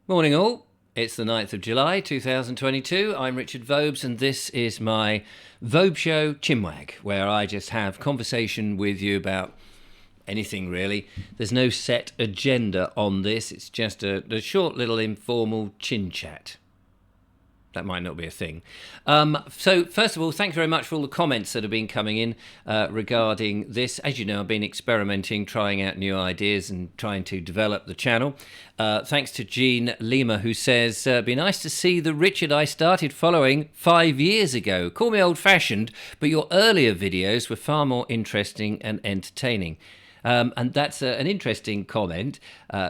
Morning all, it's the 9th of July 2022, I'm Richard Vobes and this is my Vobe Show Chinwag, where I just have conversation with you about anything really. There's no set agenda on this, it's just a short little informal chin chat. That might not be a thing. So first of all, thanks very much for all the comments that have been coming in regarding this. As you know, I've been experimenting, trying out new ideas and trying to develop the channel. Thanks to Jean Lima, who says, be nice to see the Richard I started following 5 years ago. Call me old-fashioned, but your earlier videos were far more interesting and entertaining. And that's an interesting comment,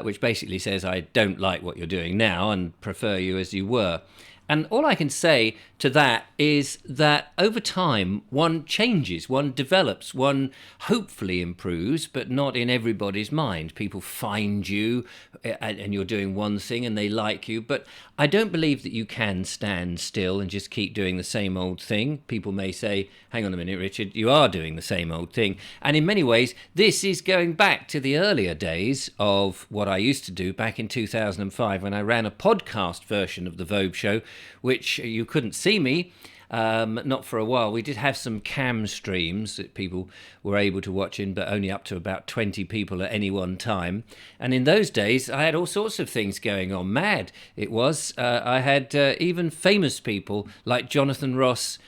which basically says I don't like what you're doing now and prefer you as you were. And all I can say to that is that over time, one changes, one develops, one hopefully improves, but not in everybody's mind. People find you and you're doing one thing and they like you. But I don't believe that you can stand still and just keep doing the same old thing. People may say, hang on a minute, Richard, you are doing the same old thing. And in many ways, this is going back to the earlier days of what I used to do back in 2005 when I ran a podcast version of The Vobe Show, which you couldn't see me, not for a while. We did have some cam streams that people were able to watch in, but only up to about 20 people at any one time. And in those days, I had all sorts of things going on. Mad it was. I had even famous people like Jonathan Ross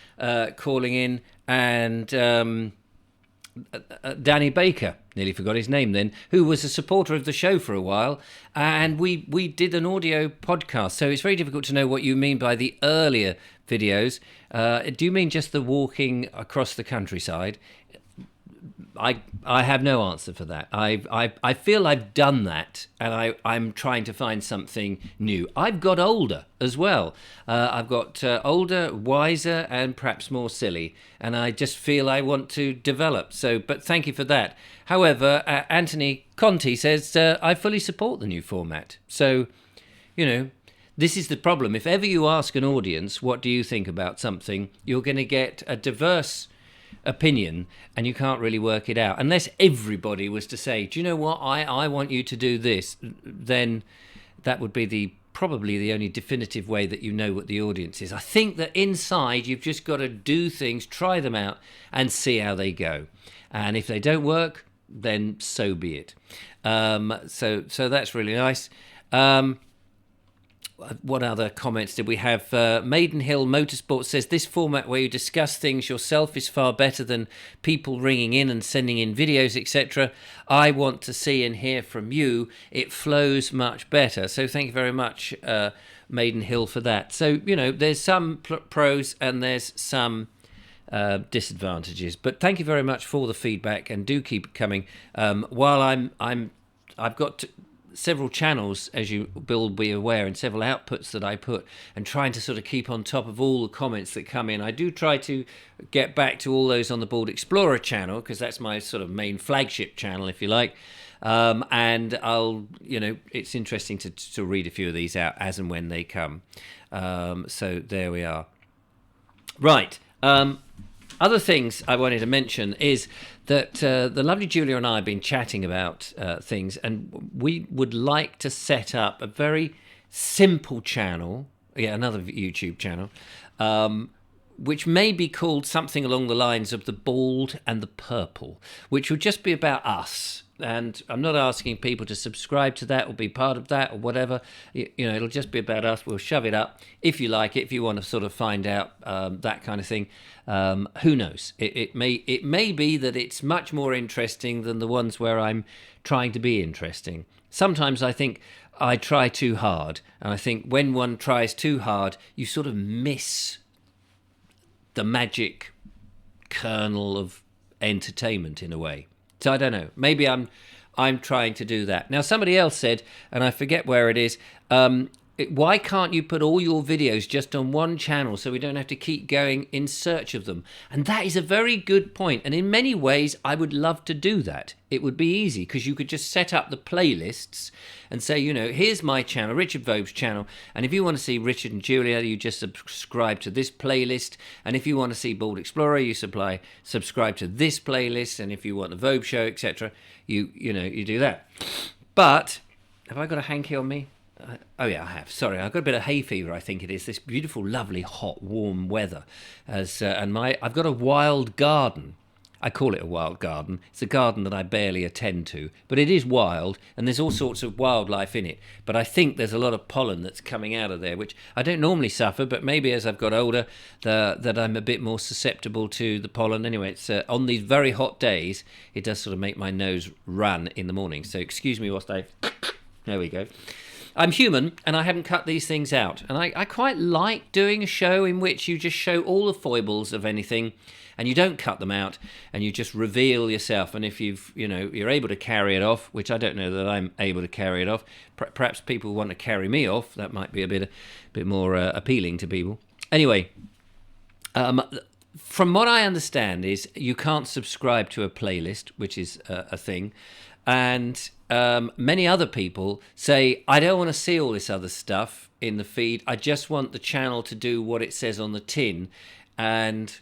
calling in and Danny Baker, nearly forgot his name then, who was a supporter of the show for a while, and we did an audio podcast. So it's very difficult to know what you mean by the earlier videos. Do you mean just the walking across the countryside? I have no answer for that. I feel I've done that, and I'm trying to find something new. I've got older as well. I've got older, wiser, and perhaps more silly, and I just feel I want to develop. So, but thank you for that. However, Anthony Conti says, I fully support the new format. So, you know, this is the problem. If ever you ask an audience, what do you think about something, you're going to get a diverse opinion and you can't really work it out unless everybody was to say, do you know what, I want you to do this. Then that would be probably the only definitive way that you know what the audience is. I think that inside you've just got to do things, try them out and see how they go, and if they don't work, then so be it. So that's really nice. What other comments did we have? Maidenhill Motorsport says, this format where you discuss things yourself is far better than people ringing in and sending in videos, etc. I want to see and hear from you. It flows much better. So thank you very much, Maidenhill, for that. So, you know, there's some pros and there's some disadvantages. But thank you very much for the feedback and do keep it coming. While I've got several channels, as you will be aware, and several outputs that I put, and trying to sort of keep on top of all the comments that come in. I do try to get back to all those on the Bald Explorer channel, because that's my sort of main flagship channel, if you like. And it's interesting to read a few of these out as and when they come. So there we are. Right. Other things I wanted to mention is that the lovely Julia and I have been chatting about things, and we would like to set up a very simple channel, another YouTube channel, which may be called something along the lines of the Bald and the Purple, which would just be about us. And I'm not asking people to subscribe to that or be part of that or whatever. You know, it'll just be about us. We'll shove it up if you like it, if you want to sort of find out that kind of thing. Who knows? It may be that it's much more interesting than the ones where I'm trying to be interesting. Sometimes I think I try too hard, and I think when one tries too hard, you sort of miss the magic kernel of entertainment in a way. So I don't know. Maybe I'm trying to do that. Now, somebody else said, and I forget where it is, why can't you put all your videos just on one channel so we don't have to keep going in search of them? And that is a very good point. And in many ways, I would love to do that. It would be easy because you could just set up the playlists and say, you know, here's my channel, Richard Vobe's channel. And if you want to see Richard and Julia, you just subscribe to this playlist. And if you want to see Bald Explorer, you subscribe to this playlist. And if you want the Vobe Show, etc., you do that. But have I got a hanky on me? Oh yeah, I have. Sorry, I've got a bit of hay fever. I think it is this beautiful, lovely, hot, warm weather. I've got a wild garden. I call it a wild garden. It's a garden that I barely attend to, but it is wild, and there's all sorts of wildlife in it. But I think there's a lot of pollen that's coming out of there, which I don't normally suffer, but maybe as I've got older, that I'm a bit more susceptible to the pollen. Anyway, it's on these very hot days, it does sort of make my nose run in the morning. So excuse me whilst I... There we go. I'm human, and I haven't cut these things out. And I quite like doing a show in which you just show all the foibles of anything, and you don't cut them out, and you just reveal yourself. And if you're able to carry it off, which I don't know that I'm able to carry it off. Perhaps people want to carry me off. That might be a bit more appealing to people. Anyway, from what I understand is you can't subscribe to a playlist, which is a thing. And many other people say, I don't want to see all this other stuff in the feed. I just want the channel to do what it says on the tin. And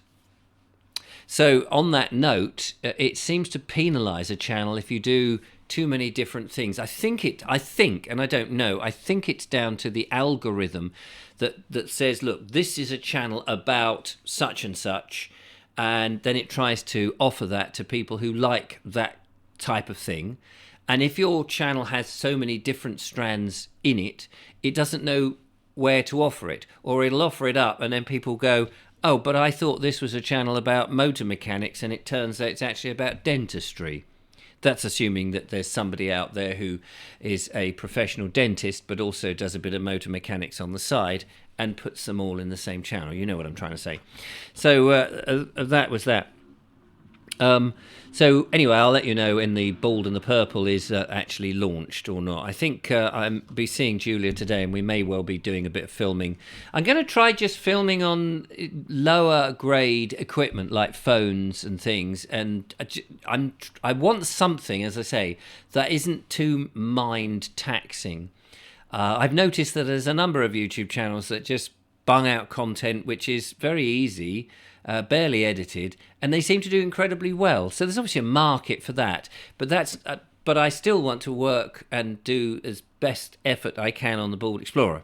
so on that note, it seems to penalise a channel if you do too many different things. I think, and I don't know, I think it's down to the algorithm that says, look, this is a channel about such and such. And then it tries to offer that to people who like that type of thing. And if your channel has so many different strands in it, it doesn't know where to offer it, or it'll offer it up and then people go, oh, but I thought this was a channel about motor mechanics and it turns out it's actually about dentistry. That's assuming that there's somebody out there who is a professional dentist but also does a bit of motor mechanics on the side and puts them all in the same channel. You know what I'm trying to say. So that was that. So anyway, I'll let you know when the Bald and the Purple is actually launched or not. I think I'll be seeing Julia today, and we may well be doing a bit of filming. I'm going to try just filming on lower grade equipment like phones and things, and I want something, as I say, that isn't too mind taxing. I've noticed that there's a number of YouTube channels that just bung out content which is very easy, barely edited, and they seem to do incredibly well. So there's obviously a market for that, but I still want to work and do as best effort I can on the Bald Explorer.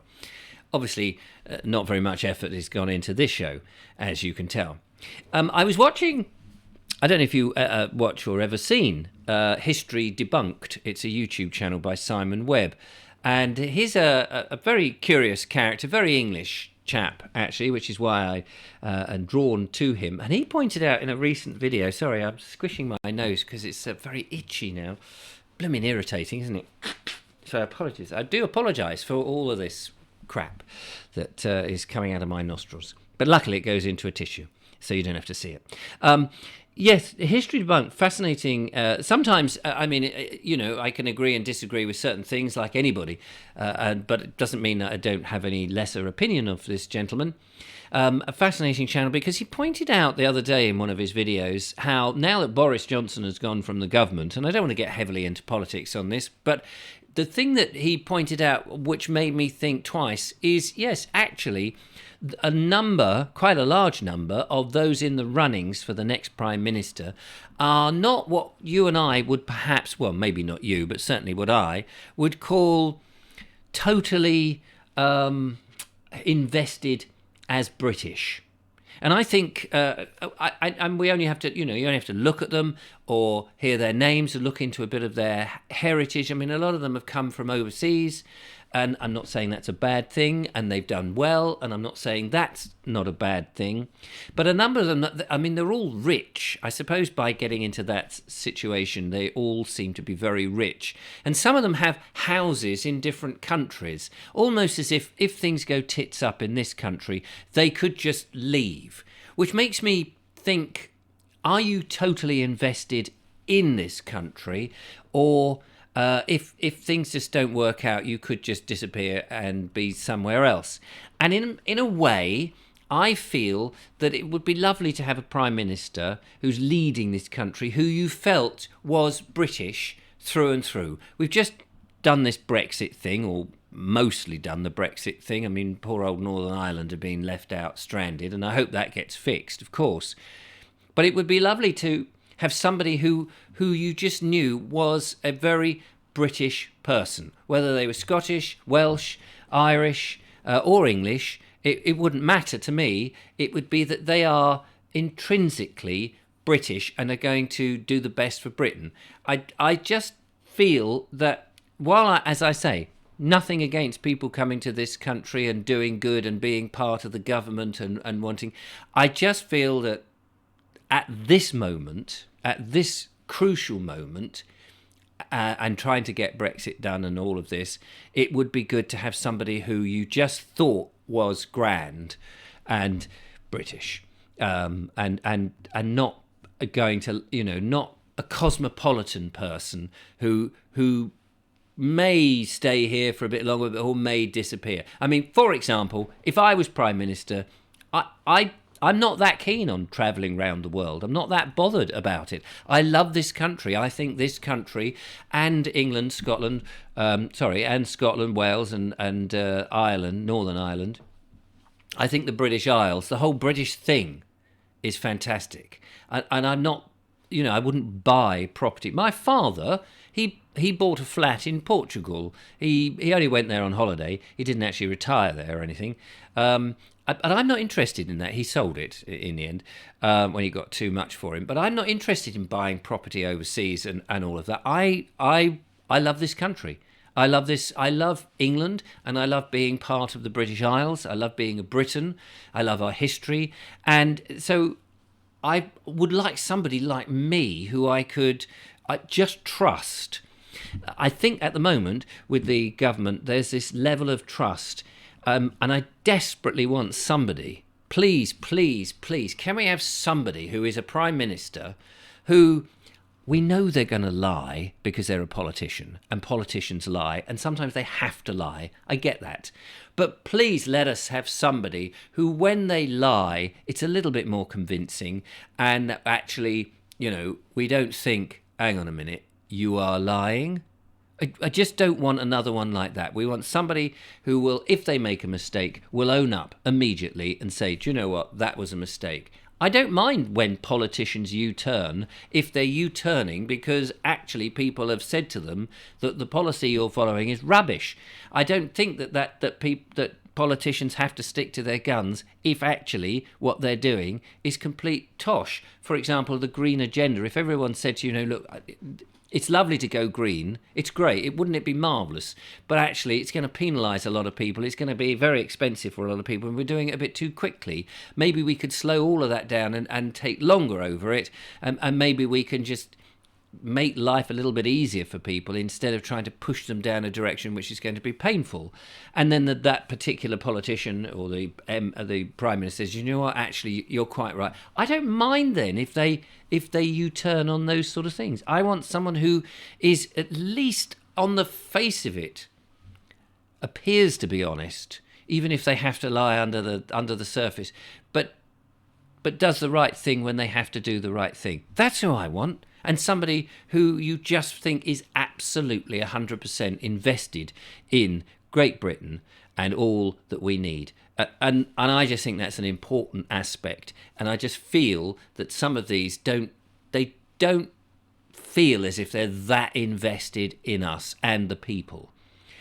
Obviously, not very much effort has gone into this show, as you can tell. I was watching, I don't know if you watch or ever seen History Debunked. It's a YouTube channel by Simon Webb, and he's a very curious character, very English chap actually, which is why I am drawn to him. And he pointed out in a recent video, sorry, I'm squishing my nose because it's very itchy now, blooming irritating, isn't it? So I do apologise for all of this crap that is coming out of my nostrils, but luckily it goes into a tissue so you don't have to see it. Yes, History Debunked, fascinating. Sometimes, I mean, I can agree and disagree with certain things like anybody, but it doesn't mean that I don't have any lesser opinion of this gentleman. A fascinating channel because he pointed out the other day in one of his videos how now that Boris Johnson has gone from the government, and I don't want to get heavily into politics on this, but the thing that he pointed out which made me think twice is, yes, actually, quite a large number of those in the runnings for the next Prime Minister are not what you and I would perhaps, well, maybe not you, but certainly what I would call totally invested as British. And I think we only have to, you only have to look at them or hear their names and look into a bit of their heritage. I mean, a lot of them have come from overseas. And I'm not saying that's a bad thing, and they've done well, and I'm not saying that's not a bad thing. But a number of them, I mean, they're all rich. I suppose by getting into that situation, they all seem to be very rich. And some of them have houses in different countries, almost as if things go tits up in this country, they could just leave. Which makes me think, are you totally invested in this country, or... if things just don't work out, you could just disappear and be somewhere else. And in a way, I feel that it would be lovely to have a Prime Minister who's leading this country, who you felt was British through and through. We've just done this Brexit thing, or mostly done the Brexit thing. I mean, poor old Northern Ireland have been left out stranded, and I hope that gets fixed, of course. But it would be lovely to have somebody who you just knew was a very British person, whether they were Scottish, Welsh, Irish, or English. It wouldn't matter to me. It would be that they are intrinsically British and are going to do the best for Britain. I just feel that as I say, nothing against people coming to this country and doing good and being part of the government and wanting, I just feel that at this moment, at this crucial moment, and trying to get Brexit done and all of this, it would be good to have somebody who you just thought was grand and British, and not going to, not a cosmopolitan person who may stay here for a bit longer or may disappear. I mean, for example, if I was Prime Minister, I'm not that keen on travelling around the world. I'm not that bothered about it. I love this country. I think this country and England, Scotland, and Scotland, Wales and Ireland, Northern Ireland, I think the British Isles, the whole British thing is fantastic. And I'm not, I wouldn't buy property. My father, he bought a flat in Portugal. He only went there on holiday. He didn't actually retire there or anything. And I'm not interested in that. He sold it in the end when he got too much for him. But I'm not interested in buying property overseas and all of that. I love this country. I love this. I love England, and I love being part of the British Isles. I love being a Briton. I love our history. And so I would like somebody like me who I could just trust. I think at the moment with the government, there's this level of trust. And I desperately want somebody, please, can we have somebody who is a Prime Minister who we know they're going to lie because they're a politician, and politicians lie, and sometimes they have to lie. I get that. But please let us have somebody who, when they lie, it's a little bit more convincing, and actually, we don't think, hang on a minute, you are lying? I just don't want another one like that. We want somebody who will, if they make a mistake, will own up immediately and say, do you know what, that was a mistake. I don't mind when politicians U-turn if they're U-turning because actually people have said to them that the policy you're following is rubbish. I don't think that politicians have to stick to their guns if actually what they're doing is complete tosh. For example, the green agenda. If everyone said to you, look, it's lovely to go green. It's great. Wouldn't it be marvellous? But actually, it's going to penalise a lot of people. It's going to be very expensive for a lot of people, and we're doing it a bit too quickly. Maybe we could slow all of that down and take longer over it, and maybe we can just make life a little bit easier for people instead of trying to push them down a direction which is going to be painful. And then that particular politician or the Prime Minister says, you know what, actually, you're quite right. I don't mind then if they U-turn on those sort of things. I want someone who is, at least on the face of it, appears to be honest, even if they have to lie under the surface, but does the right thing when they have to do the right thing. That's who I want. And somebody who you just think is absolutely 100% invested in Great Britain and all that we need. And I just think that's an important aspect. And I just feel that some of these don't feel as if they're that invested in us and the people.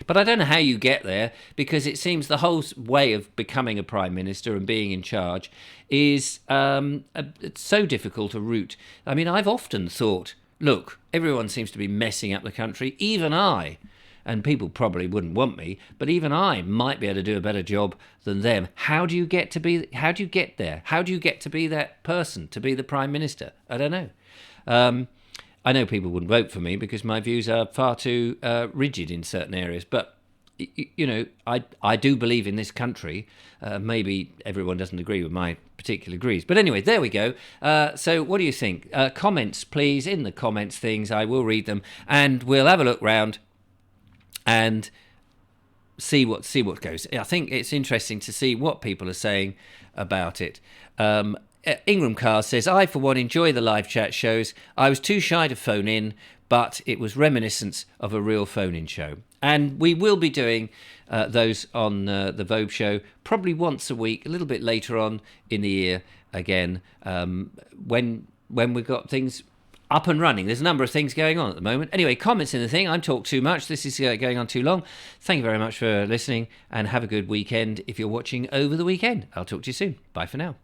But I don't know how you get there, because it seems the whole way of becoming a Prime Minister and being in charge is it's so difficult a route. I mean, I've often thought, look, everyone seems to be messing up the country, even I, and people probably wouldn't want me, but even I might be able to do a better job than them. How do you get there? How do you get to be that person, to be the Prime Minister? I don't know. I know people wouldn't vote for me because my views are far too rigid in certain areas. But, I do believe in this country. Maybe everyone doesn't agree with my particular views. But anyway, there we go. So what do you think? Comments, please, in the comments things. I will read them. And we'll have a look round and see what goes. I think it's interesting to see what people are saying about it. Ingram Carr says, I, for one, enjoy the live chat shows. I was too shy to phone in, but it was reminiscence of a real phone-in show. And we will be doing those on the Vobe show probably once a week, a little bit later on in the year again, when we've got things up and running. There's a number of things going on at the moment. Anyway, comments in the thing. I'm talked too much. This is going on too long. Thank you very much for listening, and have a good weekend if you're watching over the weekend. I'll talk to you soon. Bye for now.